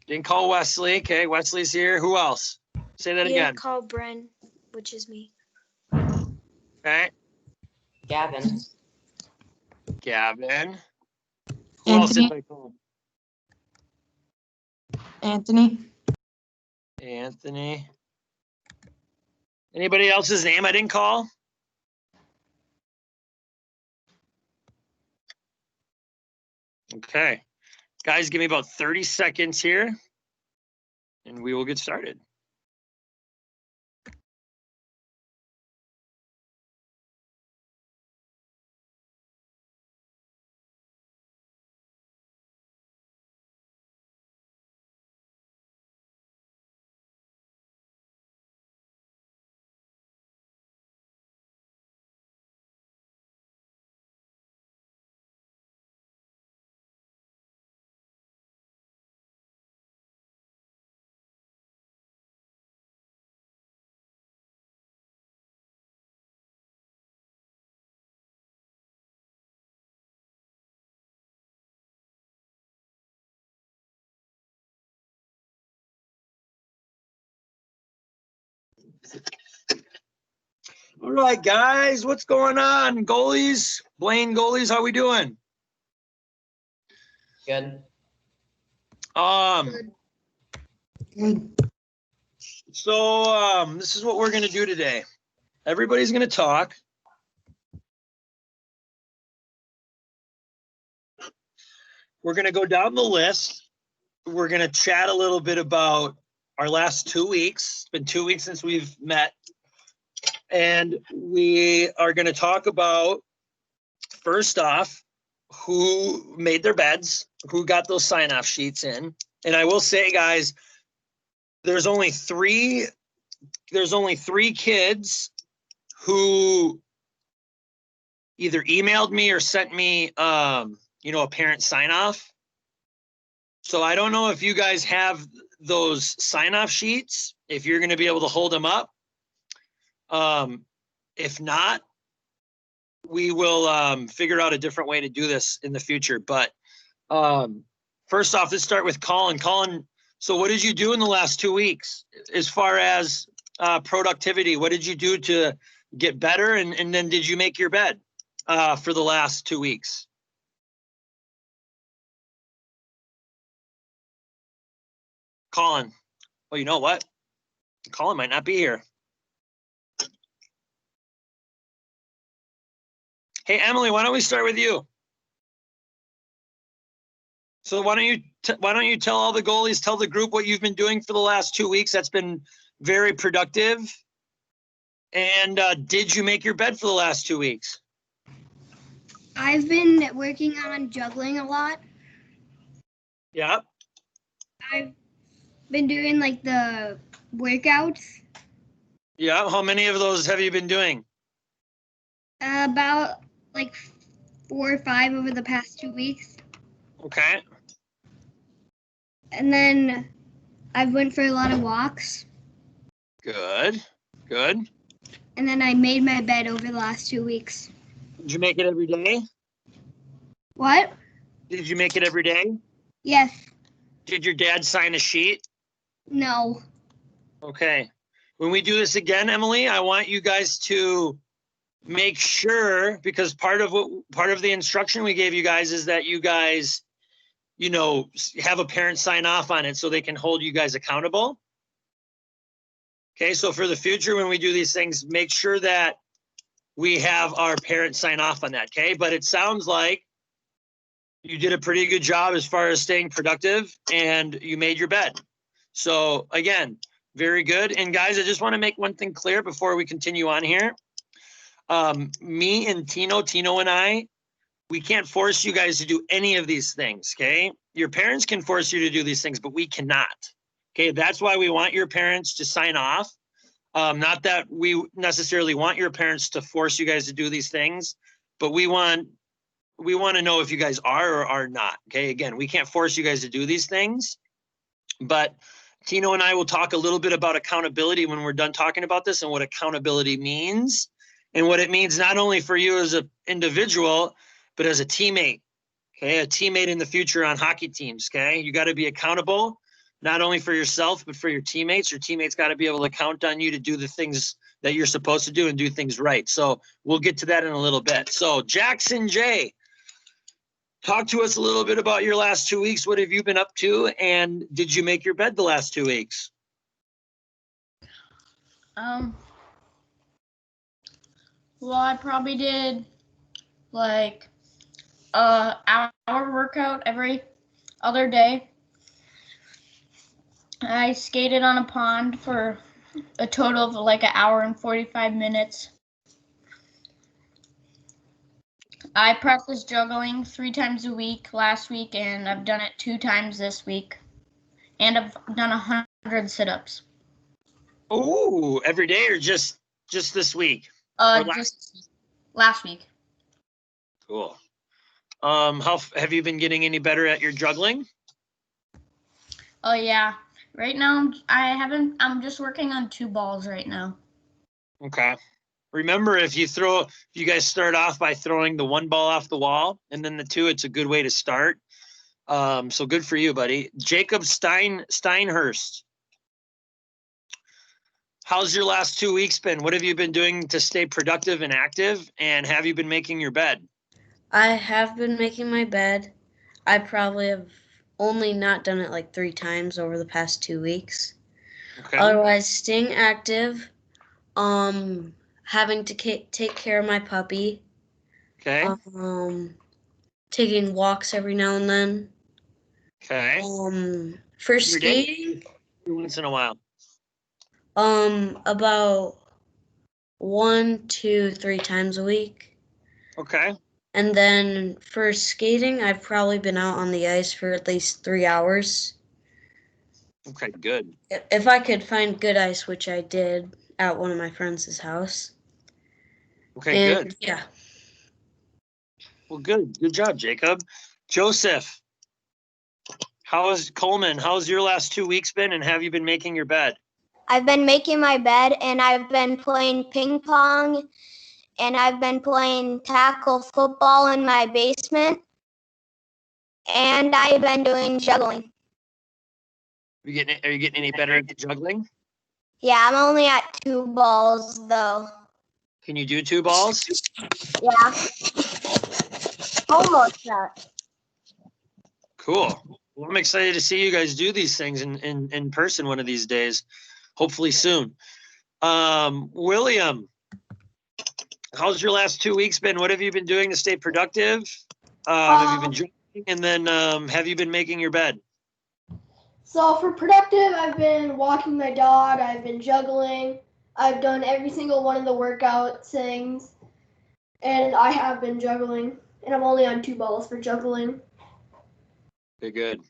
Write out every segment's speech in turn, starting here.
Didn't call Wesley. Okay, Wesley's here. Who else? Say that You again. didn't call Bren, which is me. Okay. Gavin. Gavin. Who else did I call? Anthony. Anthony. Anybody else's name I didn't call? Okay. Guys, give me about 30 seconds here and we will get started. All right, guys, what's going on? Goalies, Blaine goalies, how we doing? Good. Good. So this is what we're gonna do today. Everybody's gonna talk. We're gonna go down the list. We're gonna chat a little bit about our last 2 weeks. It's been 2 weeks since we've met. And we are gonna talk about, first off, who made their beds, who got those sign-off sheets in. And I will say, guys, there's only three kids who either emailed me or sent me, a parent sign-off. So I don't know if you guys have those sign-off sheets, if you're gonna be able to hold them up. If not, we will figure out a different way to do this in the future. But first off, let's start with Colin. Colin, so what did you do in the last 2 weeks as far as productivity? What did you do to get better? And then did you make your bed for the last 2 weeks? Colin. Oh, you know what? Colin might not be here. Hey, Emily, why don't we start with you? So why don't you tell all the goalies, tell the group what you've been doing for the last 2 weeks? That's been very productive. And did you make your bed for the last 2 weeks? I've been working on juggling a lot. Yeah. I've been doing like the workouts. Yeah. How many of those have you been doing? About like 4 or 5 over the past 2 weeks. Okay. And then I went for a lot of walks. Good. Good. And then I made my bed over the last 2 weeks. Did you make it every day? What? Did you make it every day? Yes. Did your dad sign a sheet? No. Okay. When we do this again, Emily, I want you guys to make sure, because part of the instruction we gave you guys is that you guys, have a parent sign off on it so they can hold you guys accountable. Okay, so for the future, when we do these things, make sure that we have our parents sign off on that, okay? But it sounds like you did a pretty good job as far as staying productive and you made your bed. So again, very good. And guys, I just want to make one thing clear before we continue on here. Me and Tino and I, we can't force you guys to do any of these things, okay? Your parents can force you to do these things, but we cannot. Okay, that's why we want your parents to sign off. Not that we necessarily want your parents to force you guys to do these things, but we want to know if you guys are or are not. Okay, again, we can't force you guys to do these things, but Tino and I will talk a little bit about accountability when we're done talking about this and what accountability means and what it means not only for you as an individual, but as a teammate. Okay, a teammate in the future on hockey teams. Okay, you got to be accountable not only for yourself, but for your teammates. Your teammates got to be able to count on you to do the things that you're supposed to do and do things right. So we'll get to that in a little bit. So Jackson J, talk to us a little bit about your last 2 weeks. What have you been up to? And did you make your bed the last 2 weeks? Well, I probably did like hour workout every other day. I skated on a pond for a total of like an hour and 45 minutes. I practiced juggling 3 times a week last week, and I've done it 2 times this week. And I've done 100 sit-ups. Oh, every day or just this week? Just last week. Cool. How have you been getting any better at your juggling? Oh yeah. Right now I'm just working on 2 balls right now. Okay. Remember, if you guys start off by throwing the 1 ball off the wall and then the 2, it's a good way to start. So good for you, buddy. Jacob Steinhurst. How's your last 2 weeks been? What have you been doing to stay productive and active? And have you been making your bed? I have been making my bed. I probably have only not done it like 3 times over the past 2 weeks. Okay. Otherwise, staying active, having to take care of my puppy, Okay. taking walks every now and then. Okay. For Every day? skating, Once in a while. about 1, 2, 3 times a week. Okay. And then for skating, I've probably been out on the ice for at least 3 hours. Okay, good. If I could find good ice, which I did at one of my friends' house. Okay, And good. yeah. Well, good. Good job, Jacob. Joseph, how's your last 2 weeks been, and have you been making your bed? I've been making my bed, and I've been playing ping pong, and I've been playing tackle football in my basement, and I've been doing juggling. Are you getting any better at the juggling? Yeah, I'm only at 2 balls though. Can you do 2 balls? Yeah. Almost that. Cool. Well, I'm excited to see you guys do these things in person one of these days, hopefully soon. William, how's your last 2 weeks been? What have you been doing to stay productive? Have you been drinking? And then have you been making your bed? So for productive, I've been walking my dog, I've been juggling, I've done every single one of the workout things, and I have been juggling, and I'm only on 2 balls for juggling. Okay, good.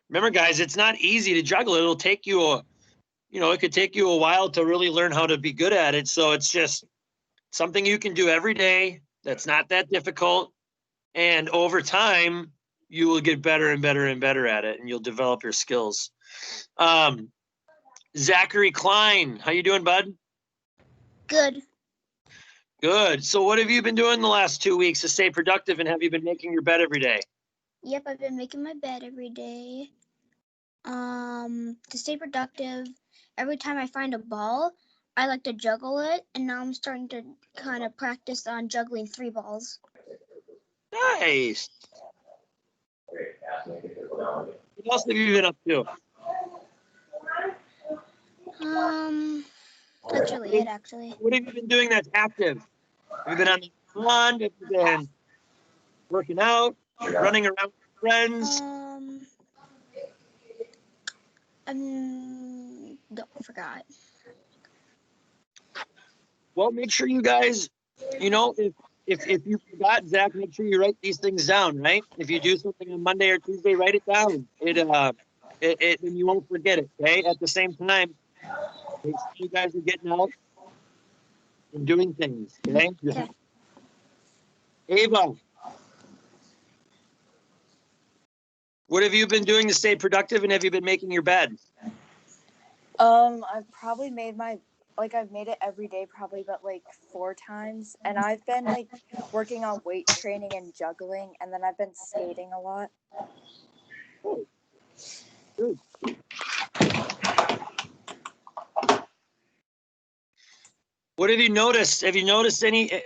Remember, guys, it's not easy to juggle. It'll take you it could take you a while to really learn how to be good at it. So it's just something you can do every day. That's not that difficult. And over time, you will get better and better and better at it, and you'll develop your skills. Zachary Klein, how you doing, bud? Good. Good. So what have you been doing the last 2 weeks to stay productive, and have you been making your bed every day? Yep, I've been making my bed every day. To stay productive, every time I find a ball, I like to juggle it, and now I'm starting to kind of practice on juggling 3 balls. Nice. What else have you been up to? That's really it, actually. What have you been doing that's active? Have you been on the pond? Have you been working out? Running around with friends? Forgot. Well, make sure you guys, if you forgot, Zach, make sure you write these things down, right? If you do something on Monday or Tuesday, write it down. Then you won't forget it, okay? At the same time, make sure you guys are getting out and doing things, okay? Okay. Ava, what have you been doing to stay productive, and have you been making your bed? I've probably I've made it every day probably but like 4 times, and I've been like working on weight training and juggling, and then I've been skating a lot. Good. What have you noticed? Have you noticed any?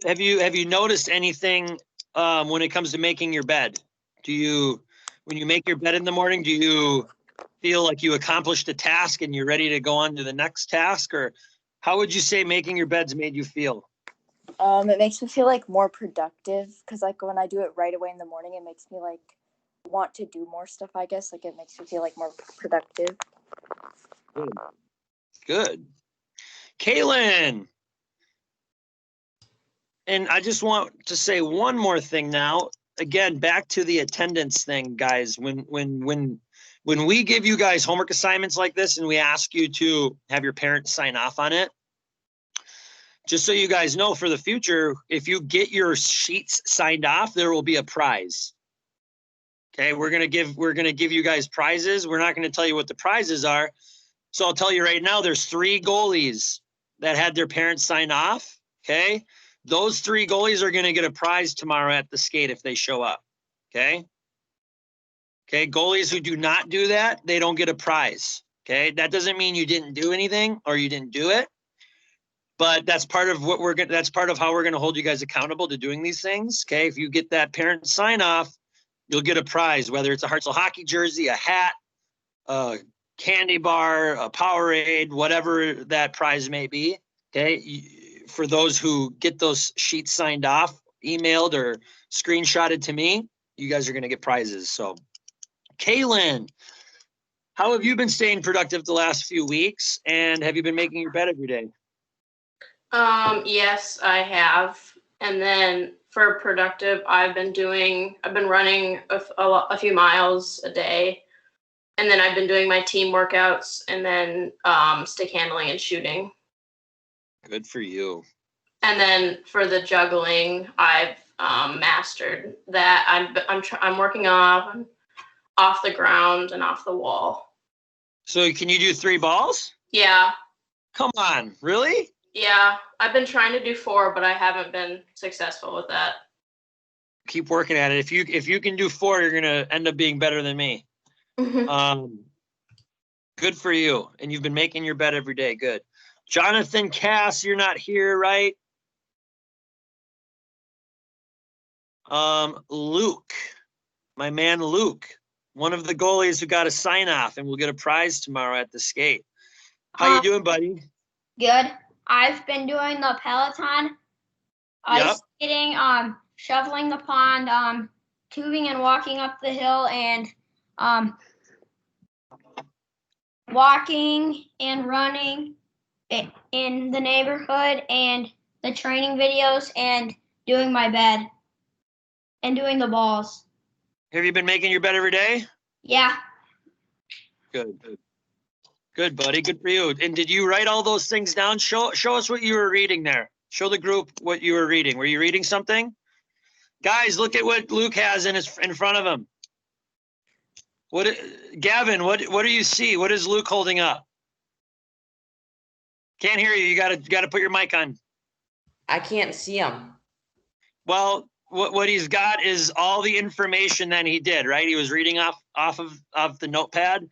Have you noticed anything when it comes to making your bed? When you make your bed in the morning, do you feel like you accomplished a task and you're ready to go on to the next task? Or how would you say making your beds made you feel? It makes me feel like more productive because like when I do it right away in the morning, it makes me like want to do more stuff, I guess. Like it makes me feel like more productive. Good. Kaylin. And I just want to say one more thing now. Again, back to the attendance thing, guys. When we give you guys homework assignments like this and we ask you to have your parents sign off on it, just so you guys know for the future, if you get your sheets signed off, there will be a prize. Okay, we're gonna give you guys prizes. We're not gonna tell you what the prizes are. So I'll tell you right now, there's 3 goalies that had their parents sign off. Okay. Those 3 goalies are going to get a prize tomorrow at the skate if they show up. Okay. Okay. Goalies who do not do that, they don't get a prize. Okay. That doesn't mean you didn't do anything or you didn't do it, but that's part of what that's part of how we're going to hold you guys accountable to doing these things. Okay. If you get that parent sign off, you'll get a prize, whether it's a Hartsel hockey jersey, a hat, a candy bar, a Powerade, whatever that prize may be. Okay. For those who get those sheets signed off, emailed or screenshotted to me, you guys are going to get prizes. So, Kaylin, how have you been staying productive the last few weeks? And have you been making your bed every day? Yes, I have. And then for productive, I've been running a few miles a day. And then I've been doing my team workouts and then stick handling and shooting. Good for you. And then for the juggling, I've mastered that. I'm working off the ground and off the wall. So can you do 3 balls? Yeah. Come on, really? Yeah, I've been trying to do 4, but I haven't been successful with that. Keep working at it. If you can do 4, you're gonna end up being better than me. Good for you. And you've been making your bed every day. Good. Jonathan Cass, you're not here, right? Luke, my man Luke, one of the goalies who got a sign off and will get a prize tomorrow at the skate. How you doing, buddy? Good. I've been doing the Peloton, ice skating, shoveling the pond, tubing and walking up the hill, and walking and running in the neighborhood, and the training videos, and doing my bed, and doing the balls. Have you been making your bed every day? Yeah. Good. Good, buddy. Good for you. And did you write all those things down? Show us what you were reading there. Show the group what you were reading. Were you reading something? Guys, look at what Luke has in front of him. Gavin, what do you see? What is Luke holding up? Can't hear you. You gotta put your mic on. I can't see him. Well, what he's got is all the information that he did, right? He was reading off of the notepad.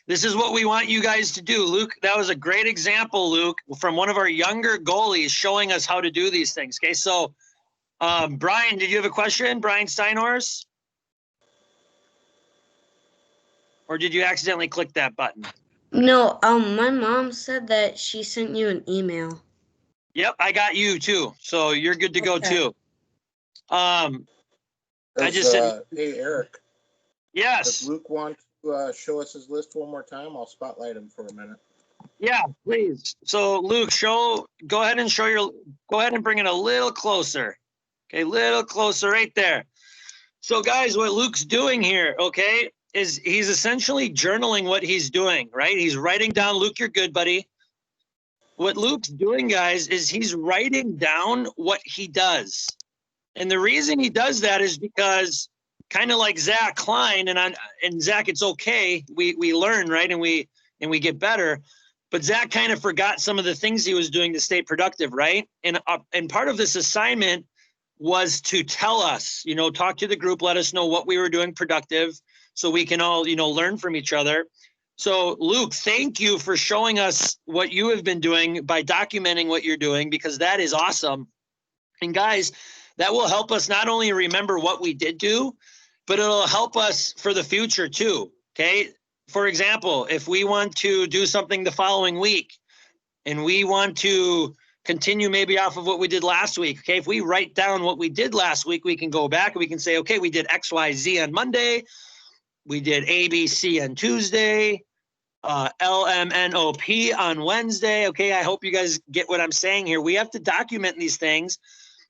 This is what we want you guys to do. Luke, that was a great example, Luke, from one of our younger goalies showing us how to do these things. Okay, so Brian, did you have a question? Brian Steinhorst? Or did you accidentally click that button? No, my mom said that she sent you an email. Yep, I got you too. So you're good to go too. I just said, hey, Eric. Yes. Does Luke want to show us his list one more time? I'll spotlight him for a minute. Yeah, please. So Luke, go ahead and bring it a little closer. Okay, little closer right there. So guys, what Luke's doing here, okay, is he's essentially journaling what he's doing, right? He's writing down, Luke, you're good, buddy. What Luke's doing, guys, is he's writing down what he does. And the reason he does that is because kind of like Zach Klein, and Zach, it's okay. We learn, right? And we get better. But Zach kind of forgot some of the things he was doing to stay productive, right? And part of this assignment was to tell us, talk to the group, let us know what we were doing productive so we can all, learn from each other. So Luke, thank you for showing us what you have been doing by documenting what you're doing, because that is awesome. And guys, that will help us not only remember what we did do, but it'll help us for the future too. Okay. For example, if we want to do something the following week and we want to continue maybe off of what we did last week. Okay. If we write down what we did last week, we can go back and we can say, okay, we did X, Y, Z on Monday. We did A, B, C on Tuesday. LMNOP on Wednesday. Okay. I hope you guys get what I'm saying here. We have to document these things,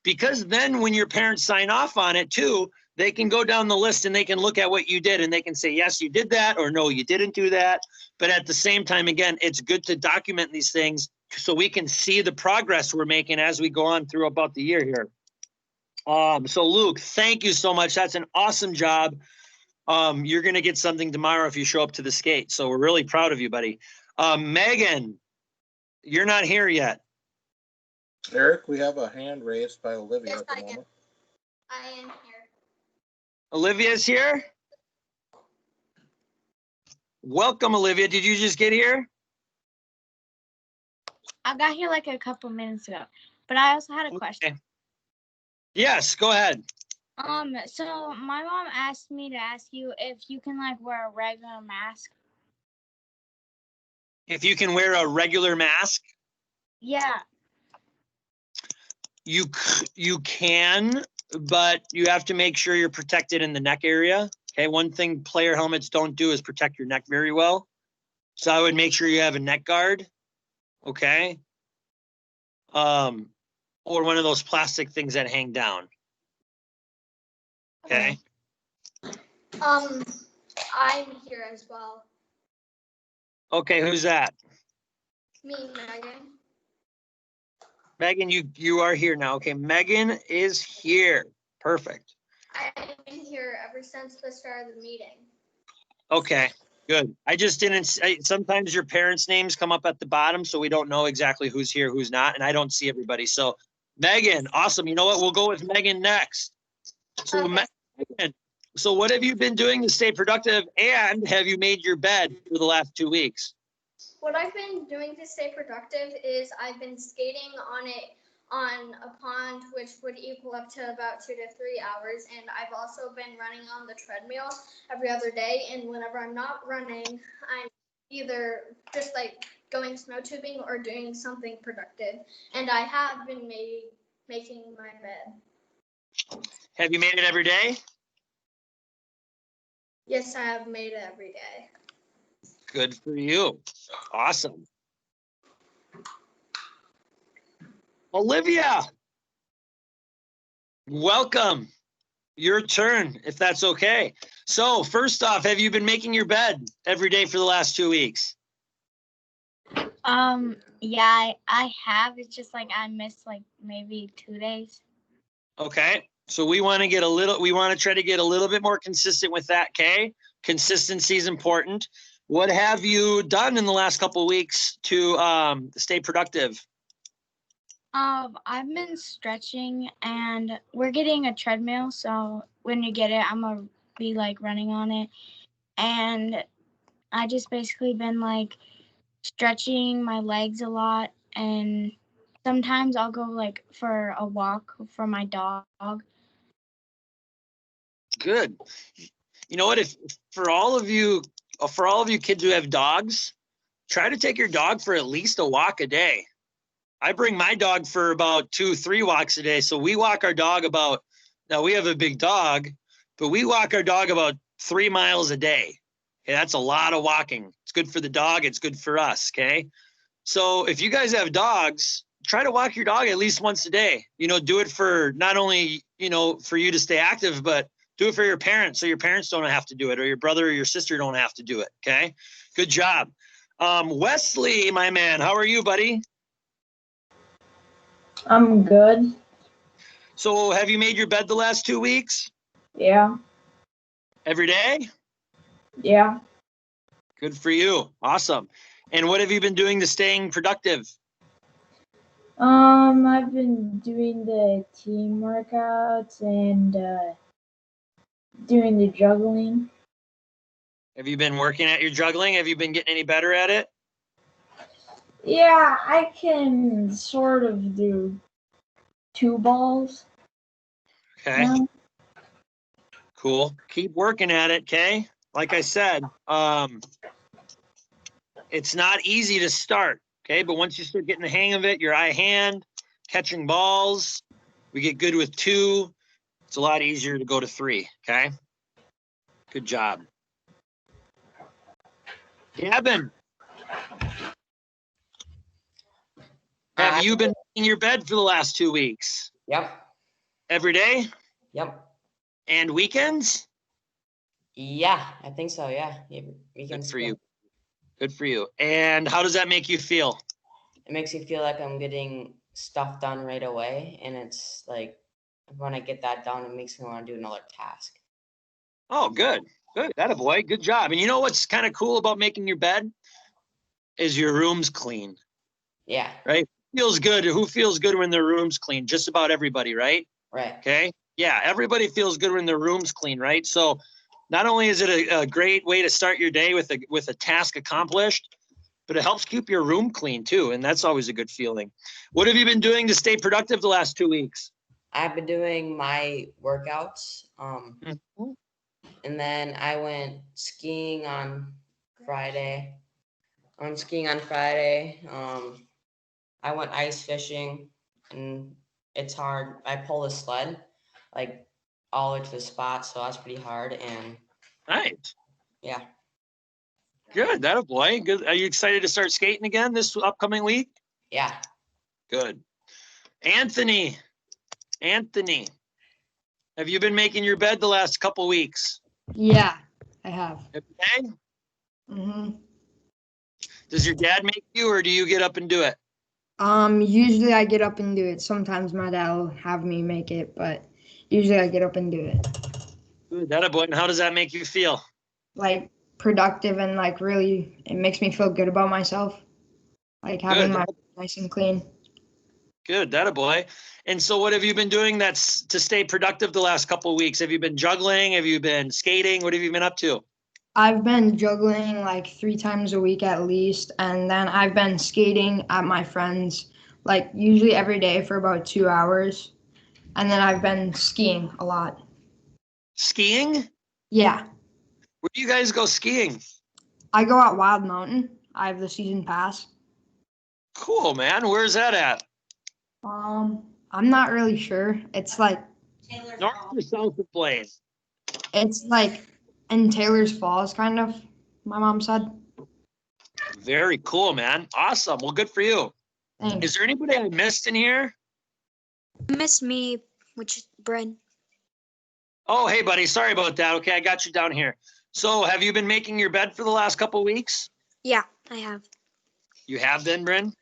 because then when your parents sign off on it too, they can go down the list and they can look at what you did and they can say, yes, you did that, or no, you didn't do that. But at the same time, again, it's good to document these things so we can see the progress we're making as we go on through about the year here. So Luke, thank you so much. That's an awesome job. You're going to get something tomorrow if you show up to the skate. So we're really proud of you, buddy. Megan, you're not here yet. Eric, we have a hand raised by Olivia Yes, at the I am. moment. I am here. Olivia's here. Welcome, Olivia. Did you just get here? I got here like a couple minutes ago, but I also had a question. Okay. Yes, go ahead. So my mom asked me to ask you if you can like wear a regular mask. If you can wear a regular mask, Yeah. you can, but you have to make sure you're protected in the neck area. Okay, one thing player helmets don't do is protect your neck very well. So I would make sure you have a neck guard. Okay. Or one of those plastic things that hang down. Okay. I'm here as well. Okay, who's that? Me, Megan. Megan, you are here now. Okay, Megan is here. Perfect. I've been here ever since the start of the meeting. Okay, good. I just didn't, sometimes your parents' names come up at the bottom, so we don't know exactly who's here, who's not, and I don't see everybody. So Megan, awesome. You know what? We'll go with Megan next. So Okay. Megan, so what have you been doing to stay productive, and have you made your bed for the last 2 weeks? What I've been doing to stay productive is I've been skating on a pond, which would equal up to about 2 to 3 hours. And I've also been running on the treadmill every other day. And whenever I'm not running, I'm either just like going snow tubing or doing something productive. And I have been making my bed. Have you made it every day? Yes, I have made it every day. Good for you. Awesome. Olivia, welcome. Your turn, if that's okay. So first off, have you been making your bed every day for the last 2 weeks? Yeah, I have. It's just like I missed like maybe 2 days. Okay. So we want to try to get a little bit more consistent with that, okay? Consistency is important. What have you done in the last couple of weeks to stay productive? I've been stretching, and we're getting a treadmill, so when you get it, I'm gonna be like running on it. And I just basically been like stretching my legs a lot, and sometimes I'll go like for a walk for my dog. Good. You know what? If for all of you kids who have dogs, try to take your dog for at least a walk a day. I bring my dog for about 2-3 walks a day. So we walk our dog now we have a big dog, but we walk our dog about 3 miles a day. Okay, that's a lot of walking. It's good for the dog. It's good for us. Okay. So if you guys have dogs, try to walk your dog at least once a day. Do it for not only, for you to stay active, but do it for your parents so your parents don't have to do it, or your brother or your sister don't have to do it. Okay. Good job. Wesley, my man, how are you, buddy? I'm good. So have you made your bed the last 2 weeks? Yeah. Every day? Yeah. Good for you. Awesome. And what have you been doing to staying productive? I've been doing the team workouts and doing the juggling. Have you been working at your juggling? Have you been getting any better at it? Yeah, I can sort of do 2 balls. Okay. now. Cool. Keep working at it, okay? Like I said, it's not easy to start, okay? But once you start getting the hang of it, your eye hand, catching balls, we get good with 2. It's a lot easier to go to 3, okay? Good job. Gavin, have you been in your bed for the last 2 weeks? Yep. Every day Yep. and weekends? Yeah, I think so. Yeah. Good for you. Good for you. And how does that make you feel? It makes me feel like I'm getting stuff done right away, and it's like when I get that done, it makes me want to do another task. Oh, good. Good. Attaboy. Good job. And you know what's kind of cool about making your bed? Is your room's clean, Yeah. right? Feels good. Who feels good when their room's clean? Just about everybody, right? Right. Okay. Yeah, everybody feels good when their room's clean, right? So not only is it a great way to start your day with a task accomplished, but it helps keep your room clean too. And that's always a good feeling. What have you been doing to stay productive the last 2 weeks? I've been doing my workouts. Mhm. And then I went skiing on Friday. I went ice fishing, and it's hard. I pulled a sled like all the way to the spot, so that's pretty hard. And Right. yeah, Good. Attaboy. Good. Are you excited to start skating again this upcoming week? yeah. Good. Anthony, have you been making your bed the last couple weeks? Yeah, I have. Every day? hmm Does your dad make you, or do you get up and do it? Usually I get up and do it. Sometimes my dad will have me make it, but usually I get up and do it. Good. Attaboy. And how does that make you feel? Like productive and like really, it makes me feel good about myself. Like having Good. my nice and clean. Good. Attaboy. And so what have you been doing that's to stay productive the last couple of weeks? Have you been juggling? Have you been skating? What have you been up to? I've been juggling like 3 times a week at least, and then I've been skating at my friend's like usually every day for about 2 hours, and then I've been skiing a lot. Skiing? Yeah, Where do you guys go skiing? I go out Wild Mountain. I have the season pass. Cool, man. Where's that at? I'm not really sure. It's like North or south of Plain? it's like in Taylor's Falls, kind of. My mom said. Very cool, man. Awesome. Well, good for you. Thanks. Is there anybody I missed in here? Miss me, which is Bryn. Oh, hey, buddy. Sorry about that. Okay, I got you down here. So have you been making your bed for the last couple of weeks? Yeah, I have. You have been, Bryn?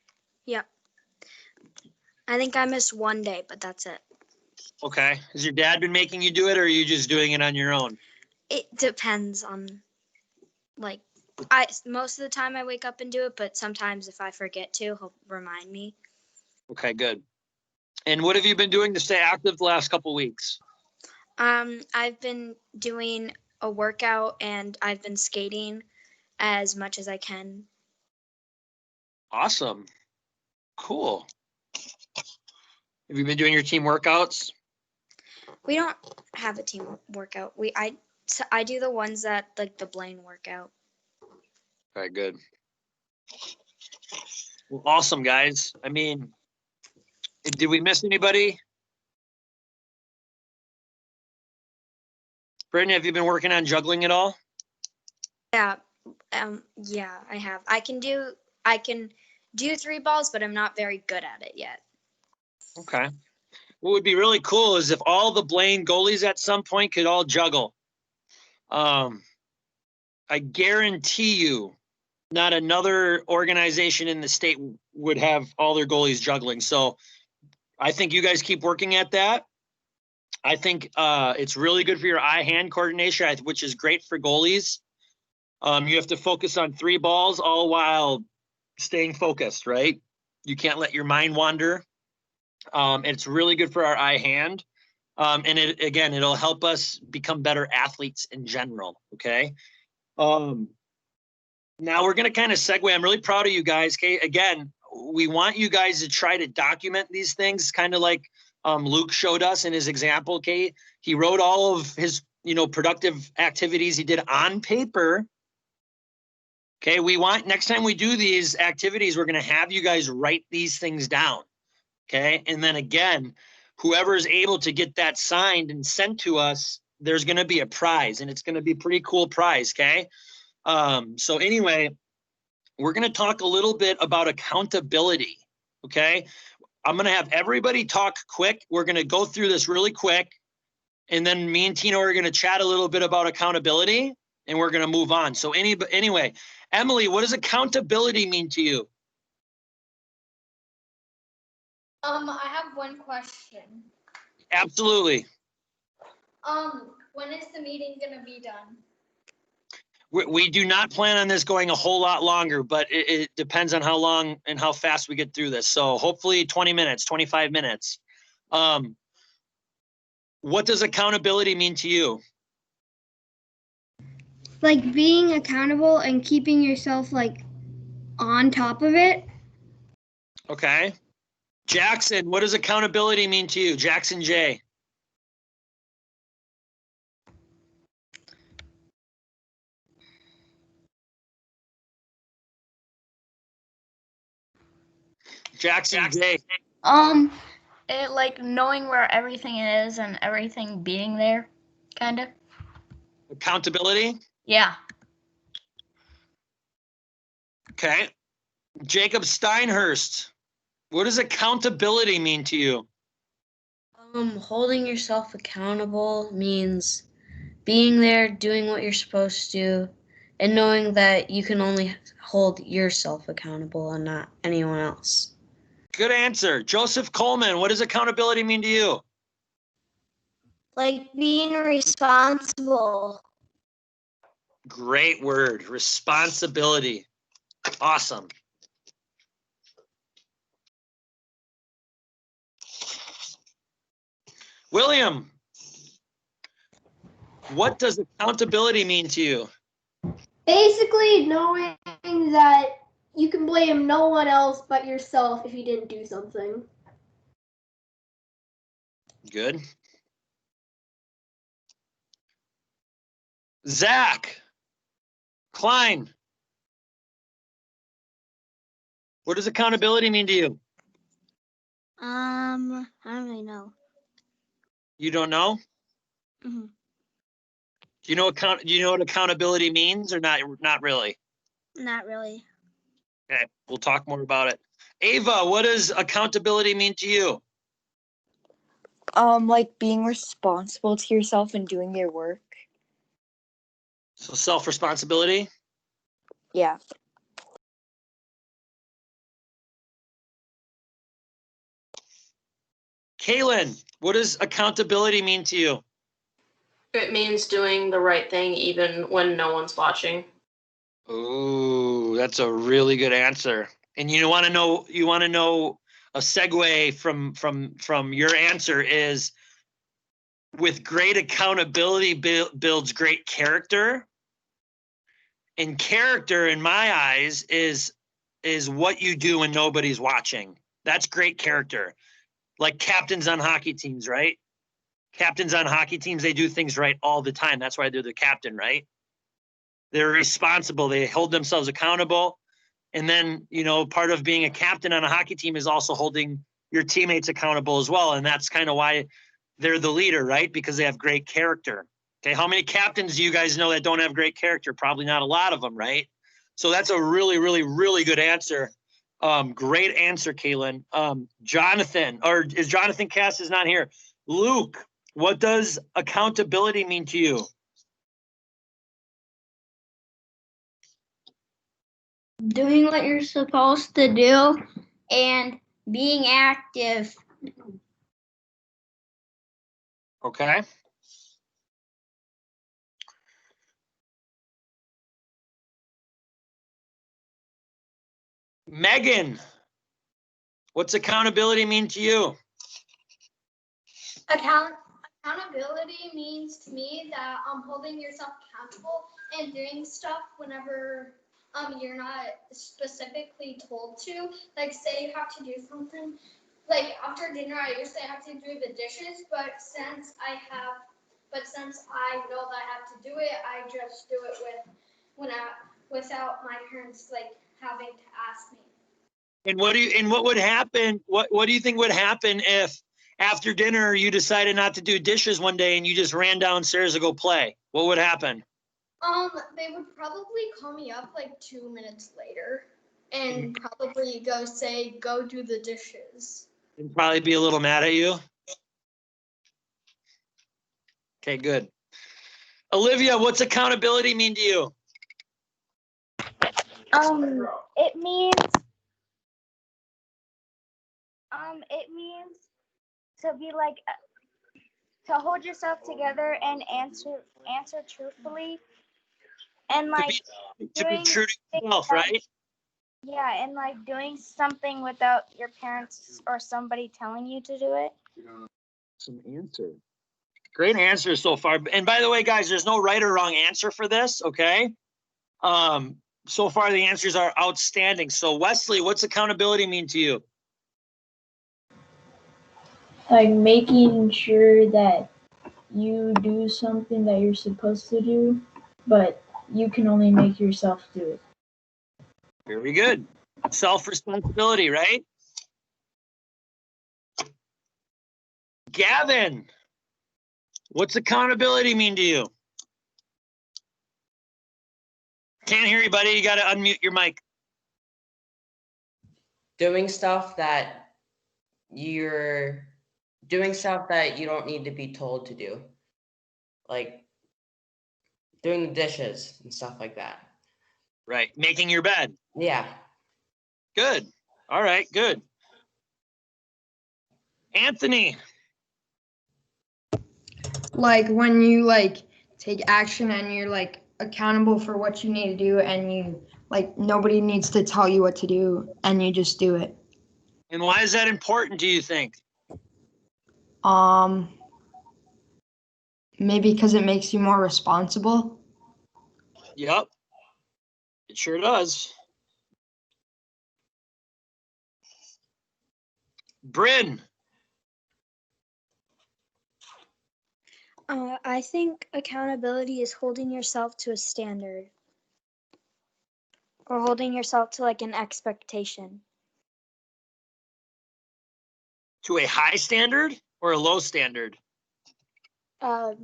Yeah. I think I missed 1 day, but that's it. Okay. Has your dad been making you do it, or are you just doing it on your own? It depends on, like, most of the time I wake up and do it, but sometimes if I forget to, he'll remind me. Okay, good. And what have you been doing to stay active the last couple of weeks? I've been doing a workout and I've been skating as much as I can. Awesome. Cool. Have you been doing your team workouts? We don't have a team workout. I do the ones that like the Blaine workout. Very good. Well, awesome, guys. I mean, did we miss anybody? Brittany, have you been working on juggling at all? Yeah, yeah, I have. I can do 3 balls, but I'm not very good at it yet. Okay. What would be really cool is if all the Blaine goalies at some point could all juggle. I guarantee you not another organization in the state would have all their goalies juggling. So I think you guys keep working at that. I think it's really good for your eye-hand coordination, which is great for goalies. You have to focus on 3 balls all while staying focused, right? You can't let your mind wander. It's really good for our eye-hand. And it'll help us become better athletes in general, okay? Now we're going to kind of segue. I'm really proud of you guys. Okay. Again, we want you guys to try to document these things, kind of like Luke showed us in his example. Okay. He wrote all of his, productive activities he did on paper. Okay. We want, next time we do these activities, we're going to have you guys write these things down. Okay. And then again, whoever is able to get that signed and sent to us, there's going to be a prize, and it's going to be a pretty cool prize. Okay. So anyway, we're going to talk a little bit about accountability. Okay. I'm going to have everybody talk quick. We're going to go through this really quick. And then me and Tina are going to chat a little bit about accountability, and we're going to move on. So anyway, Emily, what does accountability mean to you? I have one question. Absolutely. When is the meeting gonna be done? We do not plan on this going a whole lot longer, but it depends on how long and how fast we get through this. So hopefully 20 minutes, 25 minutes. What does accountability mean to you? Like being accountable and keeping yourself like on top of it. Okay. Jackson, what does accountability mean to you? Jackson J. Jackson J. It like knowing where everything is and everything being there, kind of. Accountability? Yeah. Okay. Jacob Steinhurst, what does accountability mean to you? Holding yourself accountable means being there, doing what you're supposed to, and knowing that you can only hold yourself accountable and not anyone else. Good answer. Joseph Coleman, what does accountability mean to you? Like being responsible. Great word. Responsibility. Awesome. William, what does accountability mean to you? Basically, knowing that you can blame no one else but yourself if you didn't do something. Good. Zach Klein, what does accountability mean to you? I don't really know. You don't know? Mm-hmm. Do you know what accountability means, or not? Not really. Not really. Okay, we'll talk more about it. Ava, what does accountability mean to you? Like being responsible to yourself and doing your work. So self-responsibility? Yeah. Kaylin, what does accountability mean to you? It means doing the right thing even when no one's watching. Ooh, that's a really good answer. And you want to know a segue from your answer is, with great accountability builds great character. And character, in my eyes, is what you do when nobody's watching. That's great character. Like captains on hockey teams, right? Captains on hockey teams, they do things right all the time. That's why they're the captain, right? They're responsible. They hold themselves accountable. And then, part of being a captain on a hockey team is also holding your teammates accountable as well. And that's kind of why they're the leader, right? Because they have great character. Okay, how many captains do you guys know that don't have great character? Probably not a lot of them, right? So that's a really, really, really good answer. Great answer, Kaylin. Jonathan, or is Jonathan Cass is not here. Luke, what does accountability mean to you? Doing what you're supposed to do and being active. Okay. Megan, what's accountability mean to you? Accountability means to me that holding yourself accountable and doing stuff whenever you're not specifically told to. Like say you have to do something. Like after dinner, I used to have to do the dishes, but since I know that I have to do it, I just do it without my parents like having to ask me. And what would happen? What do you think would happen if after dinner you decided not to do dishes one day and you just ran downstairs to go play? What would happen? They would probably call me up like 2 minutes later and probably go do the dishes. And probably be a little mad at you. Okay, good. Olivia, what's accountability mean to you? It means to be like to hold yourself together and answer truthfully, and like To be true to yourself, right? Yeah, and like doing something without your parents or somebody telling you to do it. Some answer. Great answer so far. And by the way, guys, there's no right or wrong answer for this, okay? So far the answers are outstanding. So Wesley, what's accountability mean to you? Like making sure that you do something that you're supposed to do, but you can only make yourself do it. Very good. Self-responsibility, right? Gavin, what's accountability mean to you? Can't hear you, buddy. You got to unmute your mic. Doing stuff that you don't need to be told to do. Like doing the dishes and stuff like that. Right. Making your bed. Yeah. Good. All right, good. Anthony. Like when you like take action and you're like accountable for what you need to do, and you like nobody needs to tell you what to do and you just do it. And why is that important, do you think? Maybe because it makes you more responsible. Yep. It sure does. Bryn. I think accountability is holding yourself to a standard or holding yourself to like an expectation. To a high standard or a low standard? To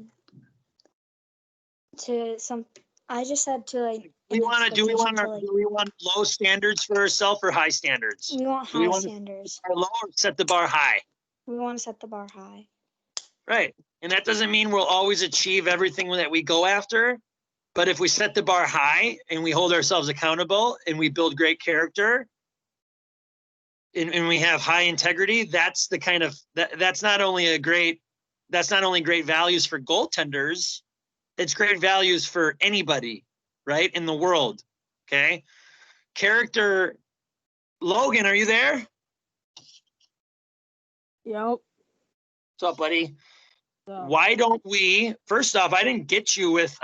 some, I just said to like. Do we want low standards for ourselves or high standards? We want high standards. Or low or set the bar high? We want to set the bar high. Right. And that doesn't mean we'll always achieve everything that we go after. But if we set the bar high and we hold ourselves accountable and we build great character and we have high integrity, that's the kind of, that's not only great values for goaltenders, it's great values for anybody, right, in the world. Okay. Character. Logan, are you there? Yep. What's up, buddy? Why don't we, first off, I didn't get you with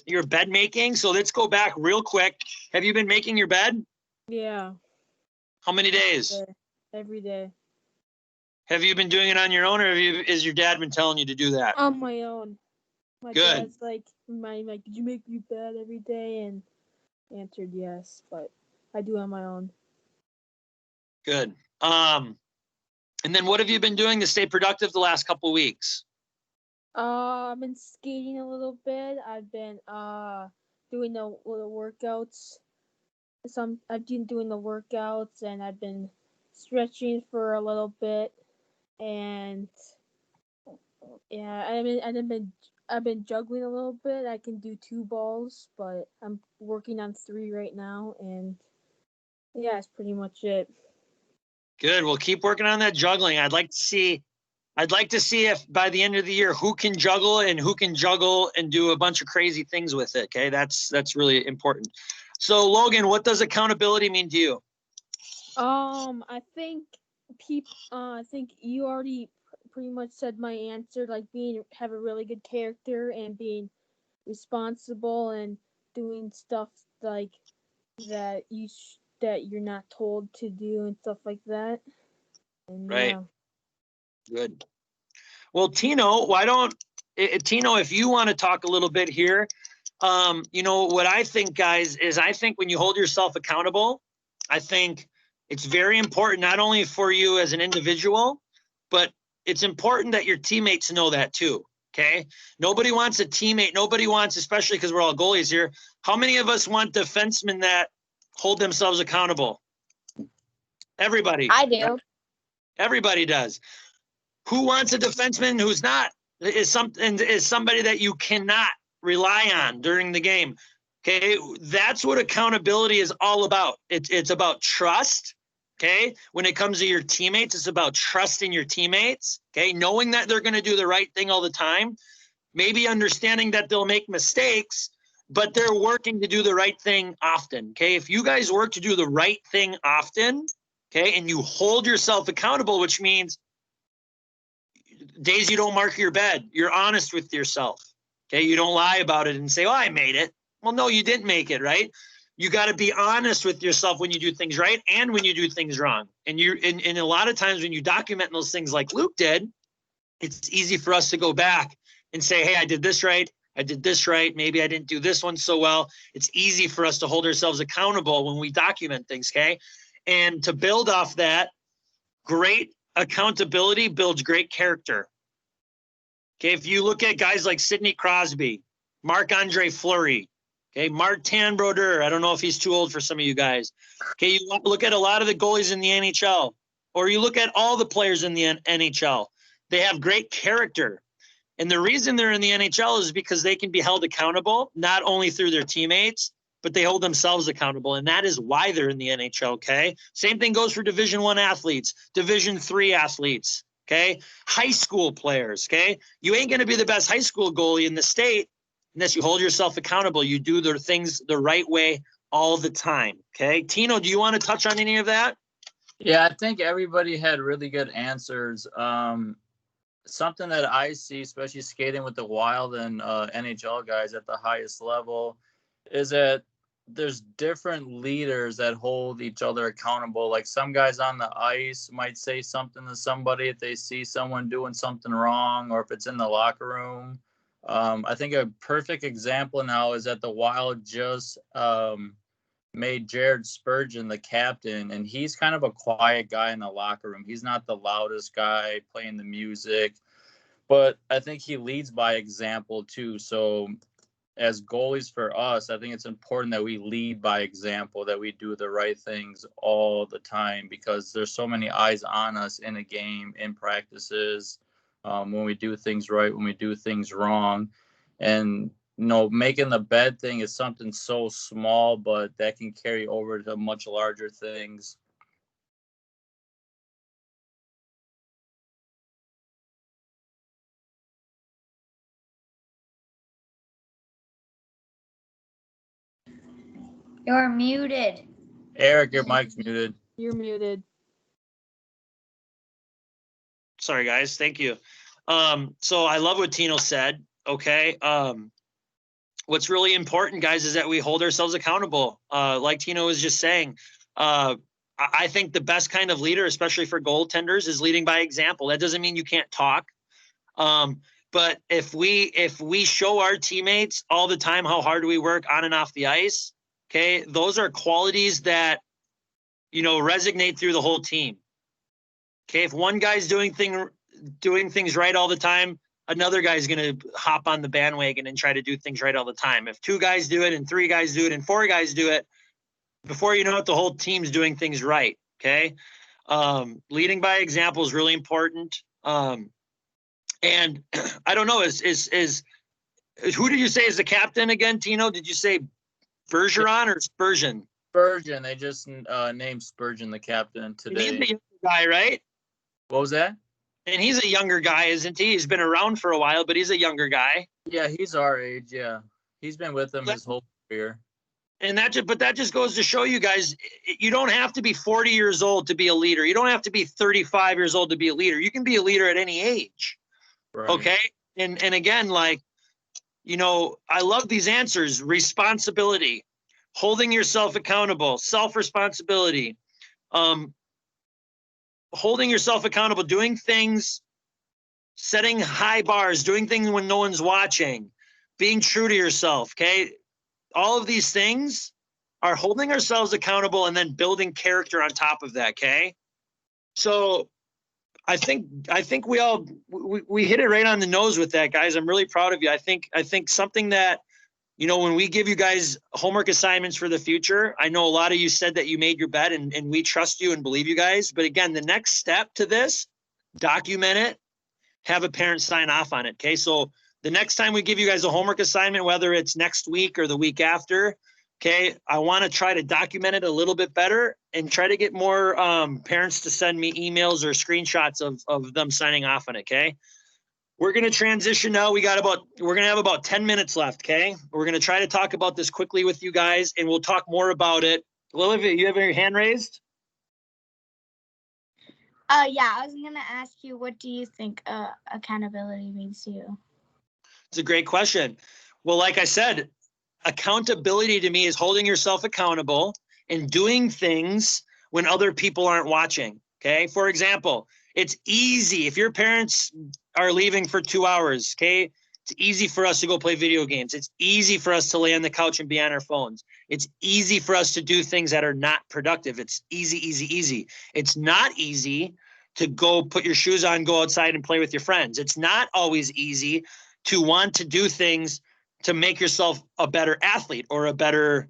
your bed making, so let's go back real quick. Have you been making your bed? Yeah. How many days? Every day. Have you been doing it on your own, or is your dad been telling you to do that? On my own. My Good. dad's like, did you make your bed every day? And answered yes, but I do it on my own. Good. And then what have you been doing to stay productive the last couple of weeks? I've been skating a little bit. I've been doing the workouts. I've been doing the workouts, and I've been stretching for a little bit, and yeah, I've been juggling a little bit. I can do 2 balls, but I'm working on 3 right now, and yeah, that's pretty much it. Good. Well, keep working on that juggling. I'd like to see if by the end of the year who can juggle and do a bunch of crazy things with it. Okay, that's really important. So Logan, what does accountability mean to you? I think you already pretty much said my answer. Like have a really good character and being responsible and doing stuff like that that you're not told to do and stuff like that. And Right. yeah. Good. Well, Tino, Tino, if you want to talk a little bit here, what I think, guys, is I think when you hold yourself accountable, I think it's very important, not only for you as an individual, but it's important that your teammates know that too. Okay. Nobody wants a teammate. Nobody wants, especially because we're all goalies here. How many of us want defensemen that hold themselves accountable? Everybody. I do. Everybody does. Who wants a defenseman who's not? Is somebody that you cannot rely on during the game. Okay, that's what accountability is all about. It's about trust. Okay, when it comes to your teammates, it's about trusting your teammates. Okay, knowing that they're going to do the right thing all the time. Maybe understanding that they'll make mistakes, but they're working to do the right thing often. Okay, if you guys work to do the right thing often, okay, and you hold yourself accountable, which means days you don't mark your bed, you're honest with yourself. Okay, you don't lie about it and say, "Oh, I made it." Well, no, you didn't make it, right? You got to be honest with yourself when you do things right and when you do things wrong. And a lot of times when you document those things like Luke did, it's easy for us to go back and say, "Hey, I did this right. I did this right. Maybe I didn't do this one so well." It's easy for us to hold ourselves accountable when we document things, okay? And to build off that, great accountability builds great character. Okay, if you look at guys like Sidney Crosby, Marc-Andre Fleury, okay, Martin Brodeur, I don't know if he's too old for some of you guys. Okay, you look at a lot of the goalies in the NHL, or you look at all the players in the NHL. They have great character. And the reason they're in the NHL is because they can be held accountable, not only through their teammates, but they hold themselves accountable. And that is why they're in the NHL, okay? Same thing goes for Division I athletes, Division III athletes, okay? High school players, okay? You ain't going to be the best high school goalie in the state unless you hold yourself accountable. You do the things the right way all the time, okay? Tino, do you want to touch on any of that? Yeah, I think everybody had really good answers. Something that I see, especially skating with the Wild and NHL guys at the highest level, is that there's different leaders that hold each other accountable. Like some guys on the ice might say something to somebody if they see someone doing something wrong, or if it's in the locker room. I think a perfect example now is that the Wild just made Jared Spurgeon the captain, and he's kind of a quiet guy in the locker room. He's not the loudest guy playing the music, but I think he leads by example too. So as goalies for us, I think it's important that we lead by example, that we do the right things all the time, because there's so many eyes on us in a game, in practices, when we do things right, when we do things wrong. And making the bed thing is something so small, but that can carry over to much larger things. You're muted. Eric, your mic's muted. You're muted. Sorry, guys. Thank you. So I love what Tino said. Okay. What's really important, guys, is that we hold ourselves accountable. Like Tino was just saying, I think the best kind of leader, especially for goaltenders, is leading by example. That doesn't mean you can't talk. But if we show our teammates all the time how hard we work on and off the ice, okay, those are qualities that, resonate through the whole team. Okay, if one guy's doing things right all the time, another guy's going to hop on the bandwagon and try to do things right all the time. If 2 guys do it and 3 guys do it and 4 guys do it, before you know it, the whole team's doing things right. Okay. Leading by example is really important. And I don't know, is who did you say is the captain again, Tino? Did you say Bergeron or Spurgeon? Spurgeon. They just named Spurgeon the captain today. He's a younger guy, right? What was that? And he's a younger guy, isn't he? He's been around for a while, but he's a younger guy. Yeah, he's our age. Yeah, he's been with them his whole career. And that just goes to show you guys, you don't have to be 40 years old to be a leader. You don't have to be 35 years old to be a leader. You can be a leader at any age. Right. Okay. And again, like, you know, I love these answers: responsibility, holding yourself accountable, self-responsibility, holding yourself accountable, doing things, setting high bars, doing things when no one's watching, being true to yourself. Okay. All of these things are holding ourselves accountable and then building character on top of that. Okay. So I think we hit it right on the nose with that, guys. I'm really proud of you. I think something that, you know, when we give you guys homework assignments for the future, I know a lot of you said that you made your bed, and we trust you and believe you guys. But again, the next step to this, document it, have a parent sign off on it. Okay. So the next time we give you guys a homework assignment, whether it's next week or the week after, okay, I want to try to document it a little bit better and try to get more parents to send me emails or screenshots of them signing off on it. Okay. We're going to transition now. We're going to have about 10 minutes left. Okay. We're going to try to talk about this quickly with you guys, and we'll talk more about it. Olivia, you have your hand raised? Yeah, I was gonna ask you, what do you think accountability means to you? It's a great question. Well, like I said, accountability to me is holding yourself accountable and doing things when other people aren't watching. Okay. For example, it's easy if your parents are leaving for 2 hours. Okay. It's easy for us to go play video games. It's easy for us to lay on the couch and be on our phones. It's easy for us to do things that are not productive. It's easy, easy, easy. It's not easy to go put your shoes on, go outside and play with your friends. It's not always easy to want to do things to make yourself a better athlete or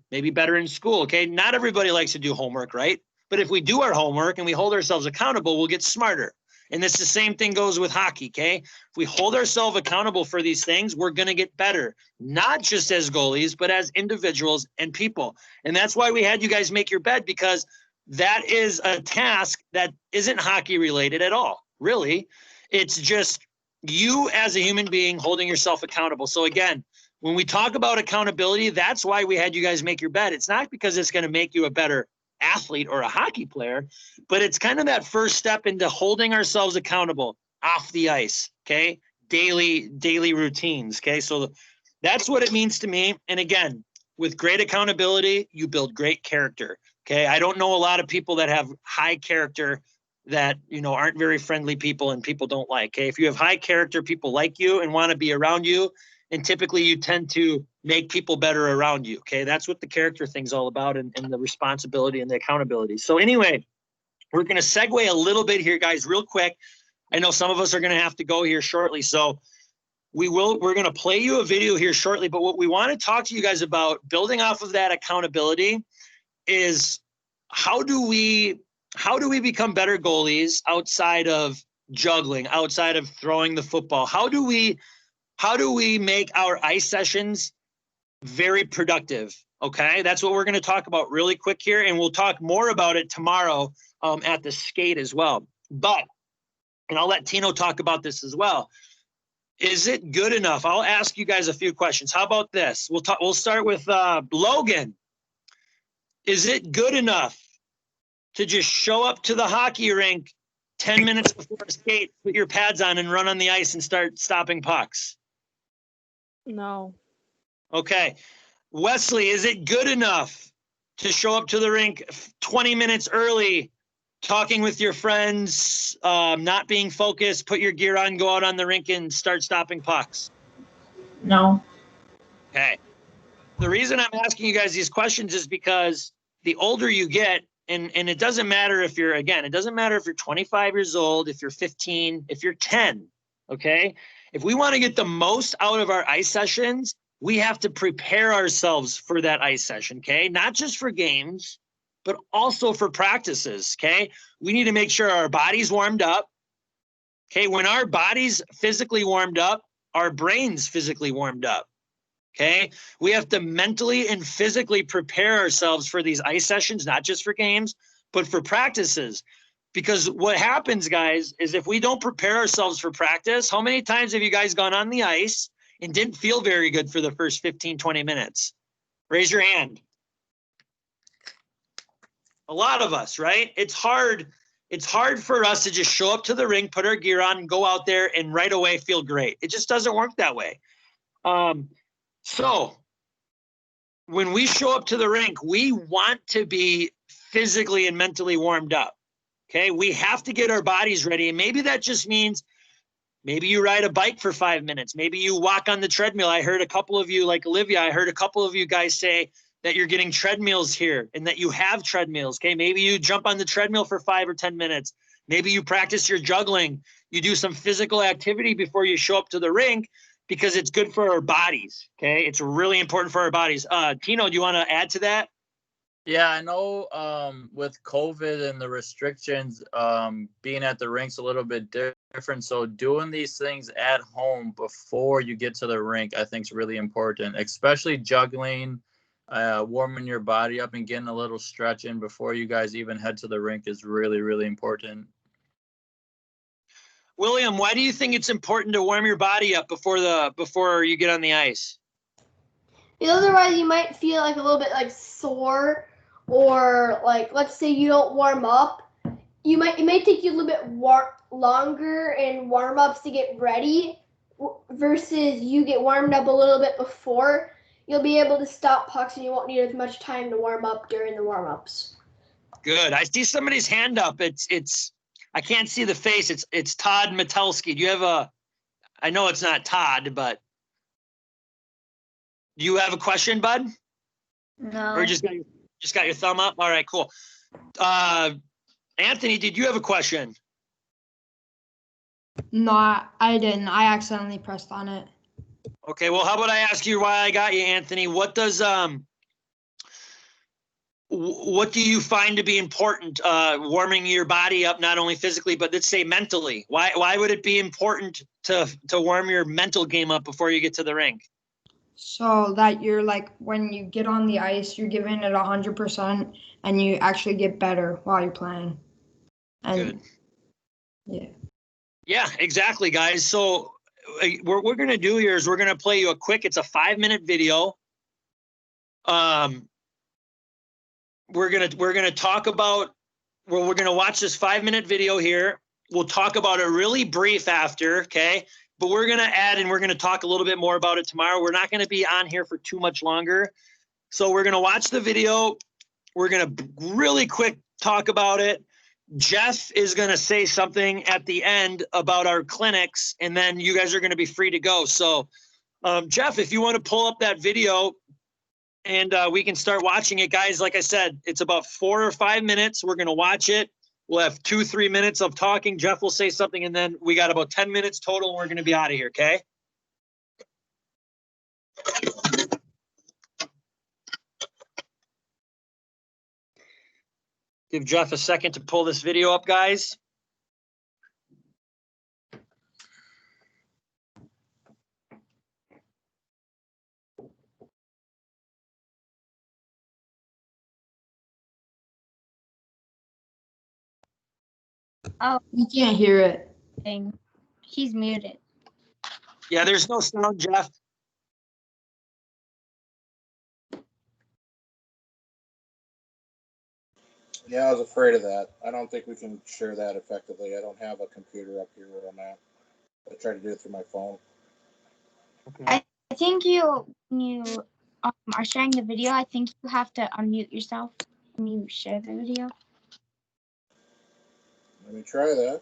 maybe better in school. Okay. Not everybody likes to do homework, right? But if we do our homework and we hold ourselves accountable, we'll get smarter. And it's the same thing goes with hockey. Okay. If we hold ourselves accountable for these things, we're going to get better, not just as goalies, but as individuals and people. And that's why we had you guys make your bed, because that is a task that isn't hockey related at all. Really. It's just you as a human being holding yourself accountable. So again, when we talk about accountability, that's why we had you guys make your bed. It's not because it's going to make you a better athlete or a hockey player, but it's kind of that first step into holding ourselves accountable off the ice. Okay. Daily routines. Okay. So that's what it means to me. And again, with great accountability, you build great character. Okay. I don't know a lot of people that have high character that, you know, aren't very friendly people and people don't like. Okay. If you have high character, people like you and want to be around you. And typically you tend to make people better around you. Okay. That's what the character thing's all about, and the responsibility and the accountability. So anyway, we're going to segue a little bit here, guys, real quick. I know some of us are going to have to go here shortly. So we're going to play you a video here shortly, but what we want to talk to you guys about, building off of that accountability, is how do we become better goalies outside of juggling, outside of throwing the football? How do we make our ice sessions very productive? Okay, that's what we're going to talk about really quick here, and we'll talk more about it tomorrow at the skate as well. But, and I'll let Tino talk about this as well. Is it good enough? I'll ask you guys a few questions. How about this? We'll start with Logan. Is it good enough to just show up to the hockey rink 10 minutes before a skate, put your pads on, and run on the ice and start stopping pucks? No. Okay. Wesley, is it good enough to show up to the rink 20 minutes early, talking with your friends, not being focused, put your gear on, go out on the rink and start stopping pucks? No. Okay. The reason I'm asking you guys these questions is because the older you get, and it doesn't matter if you're 25 years old, if you're 15, if you're 10, okay? If we want to get the most out of our ice sessions, we have to prepare ourselves for that ice session, okay? Not just for games, but also for practices, okay? We need to make sure our body's warmed up, okay? When our body's physically warmed up, our brain's physically warmed up. Okay. We have to mentally and physically prepare ourselves for these ice sessions, not just for games, but for practices. Because what happens, guys, is if we don't prepare ourselves for practice, how many times have you guys gone on the ice and didn't feel very good for the first 15, 20 minutes? Raise your hand. A lot of us, right? It's hard for us to just show up to the rink, put our gear on, and go out there and right away feel great. It just doesn't work that way. So when we show up to the rink, we want to be physically and mentally warmed up. Okay, we have to get our bodies ready. And maybe that just means maybe you ride a bike for 5 minutes. Maybe you walk on the treadmill. I heard a couple of you, like Olivia, I heard a couple of you guys say that you're getting treadmills here and that you have treadmills. Okay, maybe you jump on the treadmill for 5 or 10 minutes. Maybe you practice your juggling. You do some physical activity before you show up to the rink because it's good for our bodies. Okay, it's really important for our bodies. Tino, do you want to add to that? Yeah, I know with COVID and the restrictions, being at the rink's a little bit different. So doing these things at home before you get to the rink, I think is really important, especially juggling, warming your body up and getting a little stretch in before you guys even head to the rink is really, really important. William, why do you think it's important to warm your body up before you get on the ice? Because otherwise you might feel like a little bit like sore, or like let's say you don't warm up. It may take you a little bit longer in warm-ups to get ready versus you get warmed up a little bit before. You'll be able to stop pucks and you won't need as much time to warm up during the warm-ups. Good. I see somebody's hand up. It's I can't see the face. It's Todd Metelsky. Do you have I know it's not Todd, but do you have a question, bud? No. Or you just got your thumb up? All right, cool. Anthony, did you have a question? No, I didn't. I accidentally pressed on it. Okay, well, how about I ask you why I got you, Anthony? What do you find to be important, warming your body up, not only physically, but let's say mentally? Why would it be important to warm your mental game up before you get to the rink? So that you're like, when you get on the ice, you're giving it 100% and you actually get better while you're playing. And good. Yeah, exactly, guys. So what we're going to do here is we're going to play you it's a 5-minute video. We're going to talk about, we're going to watch this 5-minute video here. We'll talk about it really brief after, okay? But we're going to add and we're going to talk a little bit more about it tomorrow. We're not going to be on here for too much longer. So we're going to watch the video. We're going to really quick talk about it. Jeff is going to say something at the end about our clinics, and then you guys are going to be free to go. So, Jeff, if you want to pull up that video and we can start watching it, guys. Like I said, it's about 4 or 5 minutes. We're going to watch it. We'll have 2-3 minutes of talking. Jeff will say something, and then we got about 10 minutes total, and we're going to be out of here, okay? Give Jeff a second to pull this video up, guys. Oh, we can't hear it. He's muted. Yeah, there's no sound, Jeff. Yeah, I was afraid of that. I don't think we can share that effectively. I don't have a computer up here where I'm at. I tried to do it through my phone. I think when you are sharing the video, I think you have to unmute yourself when you share the video. Let me try that.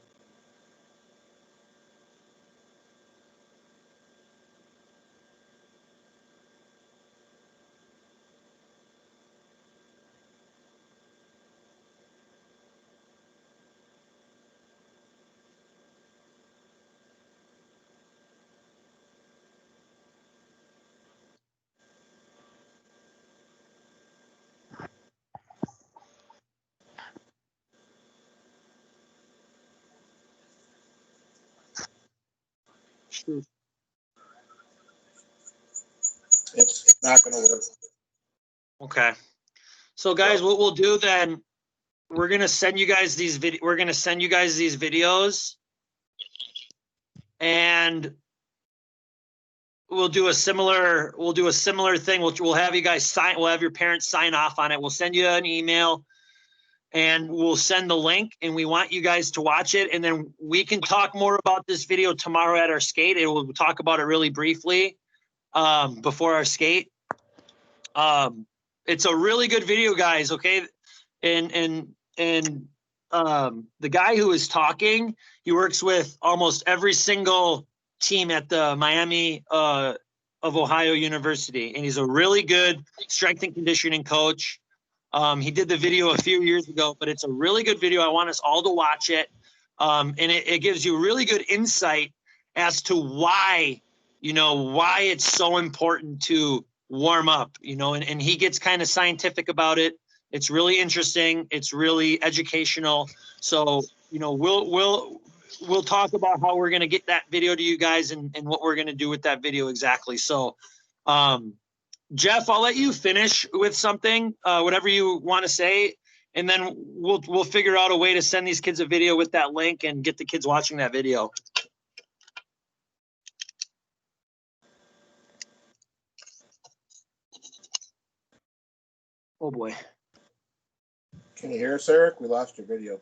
It's not going to work. Okay. So, guys, what we'll do then, we're going to send you guys these videos, and we'll do a similar thing. We'll have you guys we'll have your parents sign off on it. We'll send you an email. and we'll send the link, and we want you guys to watch it. And then we can talk more about this video tomorrow at our skate. We'll talk about it really briefly before our skate. It's a really good video, guys. Okay. And the guy who is talking, he works with almost every single team at the Miami of Ohio University. And he's a really good strength and conditioning coach. He did the video a few years ago, but it's a really good video. I want us all to watch it. And it gives you really good insight as to why it's so important to warm up, and he gets kind of scientific about it. It's really interesting. It's really educational. So, we'll talk about how we're going to get that video to you guys and what we're going to do with that video exactly. So, Jeff, I'll let you finish with something, whatever you want to say, and then we'll figure out a way to send these kids a video with that link and get the kids watching that video. Oh boy. Can you hear us, Eric? We lost your video.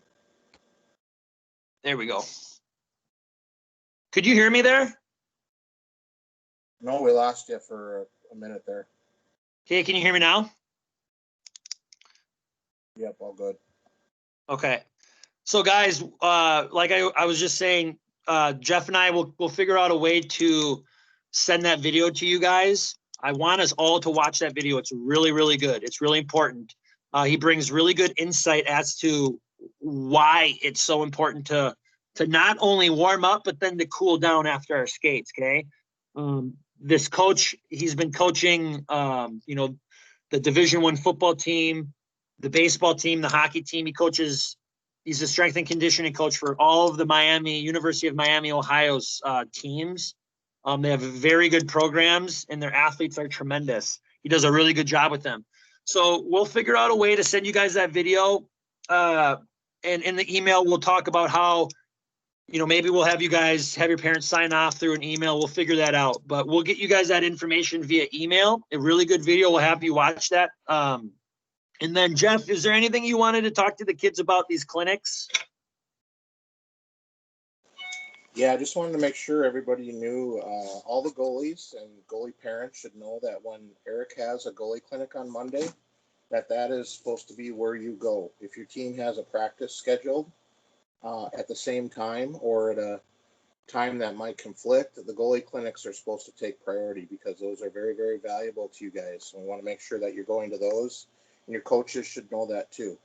There we go. Could you hear me there? No, we lost you for a minute there. Okay, can you hear me now? Yep, all good. Okay. So guys, like I was just saying, Jeff and I will figure out a way to send that video to you guys. I want us all to watch that video. It's really, really good. It's really important. He brings really good insight as to why it's so important to not only warm up, but then to cool down after our skates. Okay. This coach, he's been coaching, the Division I football team, the baseball team, the hockey team. He's a strength and conditioning coach for all of the University of Miami, Ohio's teams. They have very good programs, and their athletes are tremendous. He does a really good job with them. So we'll figure out a way to send you guys that video. And in the email, we'll talk about how, maybe we'll have you guys have your parents sign off through an email. We'll figure that out. But we'll get you guys that information via email. A really good video. We'll have you watch that. And then, Jeff, is there anything you wanted to talk to the kids about these clinics? Yeah, I just wanted to make sure everybody knew, all the goalies and goalie parents should know that when Eric has a goalie clinic on Monday, that is supposed to be where you go. If your team has a practice scheduled at the same time or at a time that might conflict, the goalie clinics are supposed to take priority because those are very, very valuable to you guys. So we want to make sure that you're going to those, and your coaches should know that too.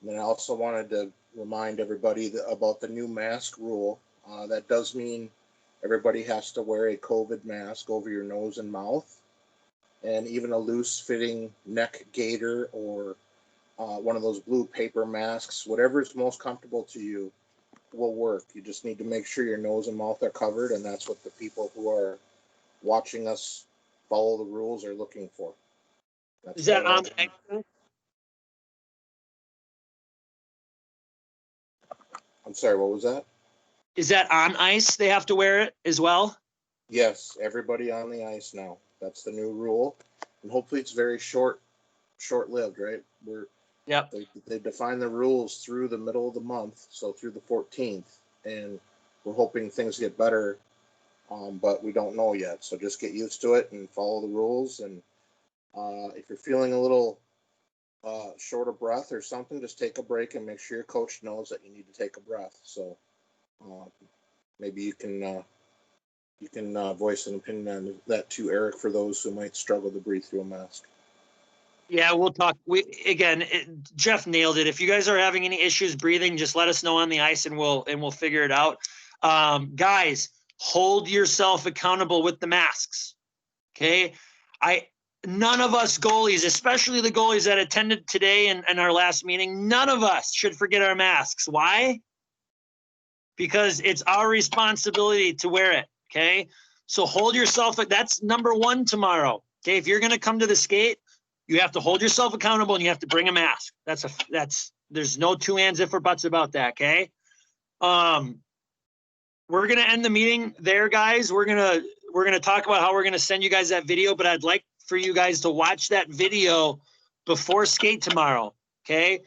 And then I also wanted to remind everybody about the new mask rule. That does mean everybody has to wear a COVID mask over your nose and mouth, and even a loose fitting neck gaiter or one of those blue paper masks, whatever is most comfortable to you will work. You just need to make sure your nose and mouth are covered, and that's what the people who are watching us follow the rules are looking for. That's Is that on? I'm sorry, what was that? Is that on ice? They have to wear it as well? Yes, everybody on the ice now. That's the new rule, and hopefully it's very short-lived, right? Yep. They define the rules through the middle of the month, so through the 14th, and we're hoping things get better, but we don't know yet. So just get used to it and follow the rules. And if you're feeling a little short of breath or something, just take a break and make sure your coach knows that you need to take a breath. So maybe you can voice an opinion on that too, Eric, for those who might struggle to breathe through a mask. Yeah, we'll talk. Jeff nailed it. If you guys are having any issues breathing, just let us know on the ice, and we'll figure it out. Guys, hold yourself accountable with the masks. Okay, none of us goalies, especially the goalies that attended today and our last meeting, none of us should forget our masks. Why? Because it's our responsibility to wear it. Okay, so hold yourself. That's number one tomorrow. Okay, if you're gonna come to the skate, you have to hold yourself accountable, and you have to bring a mask. There's no two ands, if or buts about that. Okay. We're gonna end the meeting there, guys. We're gonna talk about how we're gonna send you guys that video, but I'd like for you guys to watch that video before skate tomorrow. Okay.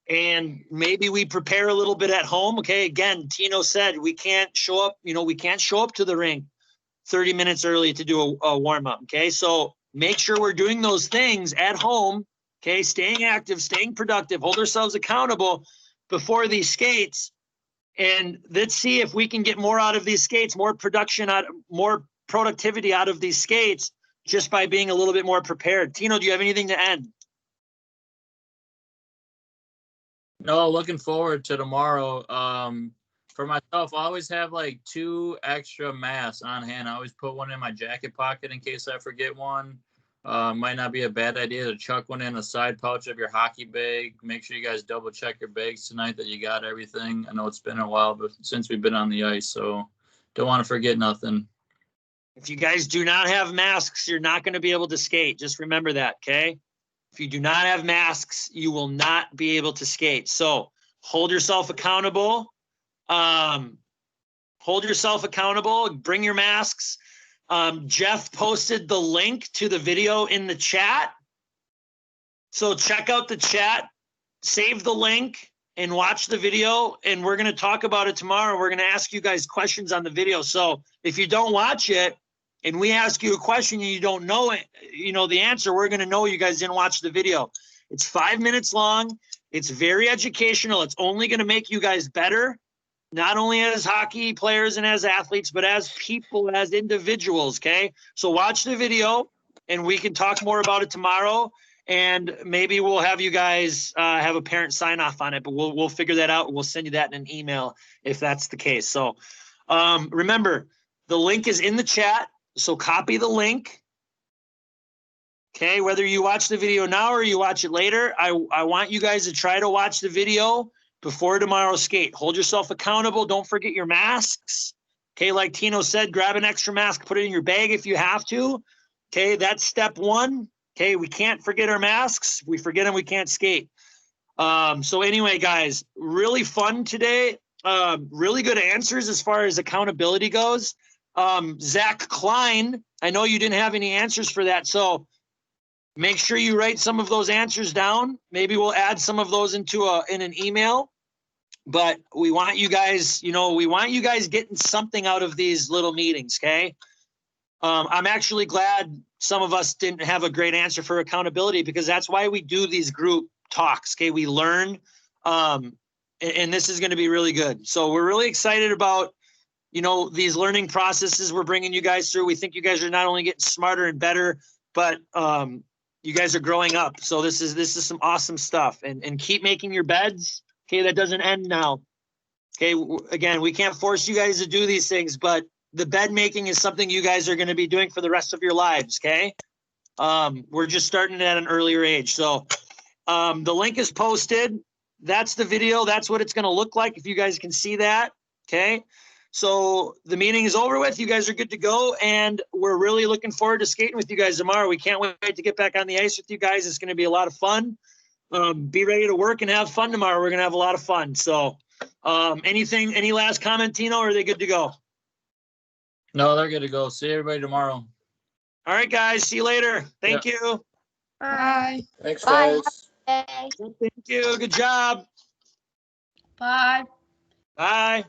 and maybe we prepare a little bit at home. Okay. Again, Tino said we can't show up, we can't show up to the rink 30 minutes early to do a warm up. Okay. So make sure we're doing those things at home. Okay. Staying active, staying productive, hold ourselves accountable before these skates. And let's see if we can get more out of these skates, more productivity out of these skates just by being a little bit more prepared. Tino, do you have anything to end? No, looking forward to tomorrow. For myself, I always have like 2 extra masks on hand. I always put one in my jacket pocket in case I forget one. Might not be a bad idea to chuck one in a side pouch of your hockey bag. Make sure you guys double check your bags tonight that you got everything. I know it's been a while, but since we've been on the ice, so don't want to forget nothing. If you guys do not have masks, you're not going to be able to skate. Just remember that, okay? If you do not have masks, you will not be able to skate. So hold yourself accountable. Hold yourself accountable. Bring your masks. Jeff posted the link to the video in the chat. So check out the chat, save the link, and watch the video. And we're going to talk about it tomorrow. We're going to ask you guys questions on the video. So if you don't watch it and we ask you a question and you don't know it, the answer, we're going to know you guys didn't watch the video. It's 5 minutes long. It's very educational. It's only going to make you guys better, not only as hockey players and as athletes, but as people, as individuals, okay? So watch the video, and we can talk more about it tomorrow, and maybe we'll have you guys have a parent sign off on it, but we'll figure that out. We'll send you that in an email if that's the case. So remember, the link is in the chat, so copy the link. Okay, whether you watch the video now or you watch it later, I want you guys to try to watch the video before tomorrow's skate. Hold yourself accountable. Don't forget your masks. Okay, like Tino said, grab an extra mask, put it in your bag if you have to. Okay, that's step 1. Okay, we can't forget our masks. If we forget them, we can't skate. So anyway, guys, really fun today. Really good answers as far as accountability goes. Zach Klein, I know you didn't have any answers for that, so make sure you write some of those answers down. Maybe we'll add some of those in an email. But we want you guys, getting something out of these little meetings, okay? I'm actually glad some of us didn't have a great answer for accountability, because that's why we do these group talks, okay? We learn, and this is going to be really good. So we're really excited about, these learning processes we're bringing you guys through. We think you guys are not only getting smarter and better, but you guys are growing up. So this is some awesome stuff, and keep making your beds. Okay, that doesn't end now. Okay, again, we can't force you guys to do these things, but the bed making is something you guys are going to be doing for the rest of your lives, okay? We're just starting at an earlier age. So the link is posted. That's the video. That's what it's going to look like if you guys can see that, okay? So the meeting is over with. You guys are good to go, and we're really looking forward to skating with you guys tomorrow. We can't wait to get back on the ice with you guys. It's going to be a lot of fun. Be ready to work and have fun tomorrow. We're going to have a lot of fun. So any last comment, Tino, or are they good to go? No, they're good to go. See everybody tomorrow. All right, guys. See you later. Thank you. Bye. Thanks, Bye. guys. Thank you. Good job. Bye. Bye.